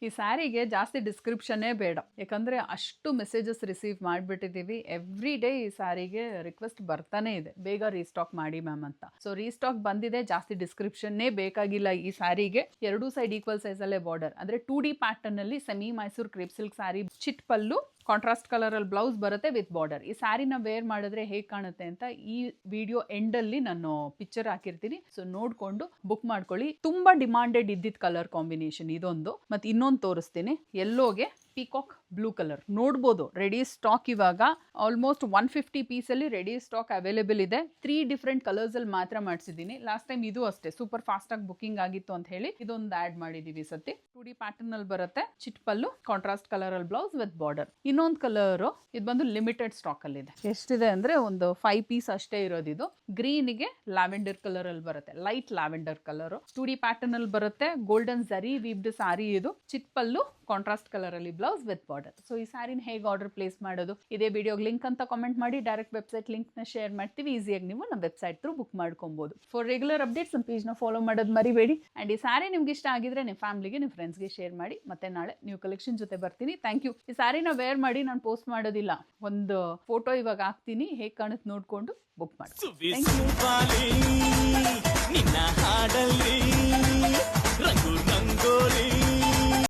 ಈ ಸ್ಯಾರಿಗೆ ಜಾಸ್ತಿ ಡಿಸ್ಕ್ರಿಪ್ಷನ್ನೇ ಬೇಡ, ಯಾಕಂದರೆ ಅಷ್ಟು ಮೆಸೇಜಸ್ ರಿಸೀವ್ ಮಾಡಿಬಿಟ್ಟಿದ್ದೀವಿ. ಎವ್ರಿ ಡೇ ಈ ಸ್ಯಾರಿಗೆ ರಿಕ್ವೆಸ್ಟ್ ಬರ್ತಾನೆ ಇದೆ, ಬೇಗ ರೀಸ್ಟಾಕ್ ಮಾಡಿ ಮ್ಯಾಮ್ ಅಂತ. ಸೊ ರೀಸ್ಟಾಕ್ ಬಂದಿದೆ, ಜಾಸ್ತಿ ಡಿಸ್ಕ್ರಿಪ್ಷನ್ನೇ ಬೇಕಾಗಿಲ್ಲ ಈ ಸ್ಯಾರಿಗೆ. ಎರಡೂ ಸೈಡ್ ಈಕ್ವಲ್ ಸೈಜಲ್ಲೇ ಬಾರ್ಡರ್, ಅಂದರೆ 2D ಪ್ಯಾಟರ್ನಲ್ಲಿ semi Mysore crepe silk saree, ಚಿಟ್ ಪಲ್ಲು, ಕಾಂಟ್ರಾಸ್ಟ್ ಕಲರಲ್ಲಿ ಬ್ಲೌಸ್ ಬರುತ್ತೆ ವಿತ್ ಬಾರ್ಡರ್. ಈ ಸ್ಯಾರಿನ ವೇರ್ ಮಾಡಿದ್ರೆ ಹೇಗೆ ಕಾಣುತ್ತೆ ಅಂತ ಈ ವಿಡಿಯೋ ಎಂಡಲ್ಲಿ ನಾನು ಪಿಕ್ಚರ್ ಹಾಕಿರ್ತೀನಿ, ಸೊ ನೋಡಿಕೊಂಡು ಬುಕ್ ಮಾಡ್ಕೊಳ್ಳಿ. ತುಂಬ ಡಿಮಾಂಡೆಡ್ ಇದ್ದಿದ್ದ ಕಲರ್ ಕಾಂಬಿನೇಷನ್ ಇದೊಂದು. ಮತ್ತು ಇನ್ನೊಂದು ತೋರಿಸ್ತೀನಿ, ಎಲ್ಲೋಗೆ ಪೀಕಾಕ್ ಬ್ಲೂ ಕಲರ್ ನೋಡ್ಬೋದು. ರೆಡಿ ಸ್ಟಾಕ್ ಇವಾಗ ಆಲ್ಮೋಸ್ಟ್ 150 ಪೀಸಲ್ಲಿ ರೆಡಿ ಸ್ಟಾಕ್ ಅವೈಲೇಬಲ್ ಇದೆ. 3 ಡಿಫ್ರೆಂಟ್ ಕಲರ್ಸಲ್ಲಿ ಮಾತ್ರ ಮಾಡಿಸಿದ್ದೀನಿ. ಲಾಸ್ಟ್ ಟೈಮ್ ಇದು ಅಷ್ಟೇ ಸೂಪರ್ ಫಾಸ್ಟಾಗಿ ಬುಕ್ಕಿಂಗ್ ಆಗಿತ್ತು ಅಂತ ಹೇಳಿ ಇದೊಂದು ಆ್ಯಡ್ ಮಾಡಿದ್ದೀವಿ. ಸತಿ 2D ಪ್ಯಾಟರ್ನಲ್ಲಿ ಬರುತ್ತೆ, ಚಿಟ್ ಪಲ್ಲು, ಕಾಂಟ್ರಾಸ್ಟ್ ಕಲರಲ್ಲಿ ಬ್ಲೌಸ್ ವಿತ್ ಬಾರ್ಡರ್. ಇನ್ನೊಂದು ಕಲರು ಇದು ಬಂದು ಲಿಮಿಟೆಡ್ ಸ್ಟಾಕಲ್ಲಿ ಇದೆ. ಎಷ್ಟಿದೆ ಅಂದರೆ ಒಂದು 5 ಪೀಸ್ ಅಷ್ಟೇ ಇರೋದು. ಇದು ಗ್ರೀನಿಗೆ ಲ್ಯಾವೆಂಡರ್ ಕಲರಲ್ಲಿ ಬರುತ್ತೆ, ಲೈಟ್ ಲ್ಯಾವೆಂಡರ್ ಕಲರು. 2D ಪ್ಯಾಟರ್ನಲ್ಲಿ ಬರುತ್ತೆ, ಗೋಲ್ಡನ್ ಝರಿ ವೀವ್ಡ್ ಸಾರಿ ಇದು. ಚಿಟ್ ಪಲ್ಲು, ಕಾಂಟ್ರಾಸ್ಟ್ ಕಲರಲ್ಲಿ ಬ್ಲೌಸ್ ವಿತ್ ಬಾರ್ಡರ್. ಸೊ ಈ ಸ್ಯಾರಿನ ಹೇಗೆ ಆರ್ಡರ್ ಪ್ಲೇಸ್ ಮಾಡೋದು, ಇದೇ ವಿಡಿಯೋಗೆ ಲಿಂಕ್ ಅಂತ ಕಾಮೆಂಟ್ ಮಾಡಿ, ಡೈರೆಕ್ಟ್ ವೆಬ್ಸೈಟ್ ಲಿಂಕ್ನ ಶೇರ್ ಮಾಡ್ತೀವಿ. ಈಸಿಯಾಗಿ ನೀವು ನಮ್ಮ ವೆಬ್ಸೈಟ್ ಥ್ರೂ ಬುಕ್ ಮಾಡ್ಕೊಬೋದು. ಫಾರ್ ರೆಗ್ಯುಲರ್ ಅಪ್ಡೇಟ್ಸ್ ನಮ್ಮ ಪೇಜ್ನ ಫಾಲೋ ಮಾಡೋದು ಮರಿಬೇಡಿ. ಆ್ಯಂಡ್ ಈ ಸ್ಯಾರಿ ನಿಮ್ಗೆ ಇಷ್ಟ ಆಗಿದ್ರೆ ನಿಮ್ಮ ಫ್ಯಾಮಿಲಿಗೆ, ನಿಮ್ಮ ಫ್ರೆಂಡ್ಸ್ಗೆ ಶೇರ್ ಮಾಡಿ. ಮತ್ತೆ ನಾಳೆ ನ್ಯೂ ಕಲೆಕ್ಷನ್ ಜೊತೆ ಬರ್ತೀನಿ. Thank you. ಈ ಸ್ಯಾರಿನ ವೇರ್ ಮಾಡಿ ನಾನು ಪೋಸ್ಟ್ ಮಾಡೋದಿಲ್ಲ, ಒಂದು ಫೋಟೋ ಇವಾಗ ಹಾಕ್ತೀನಿ, ಹೇಗೆ ಕಾಣುತ್ತೆ ನೋಡಿಕೊಂಡು ಬುಕ್ ಮಾಡಿ. ನಿನ್ನ ಹಾಡಲ್ಲಿ ರಂಗು ರಂಗೋಲಿ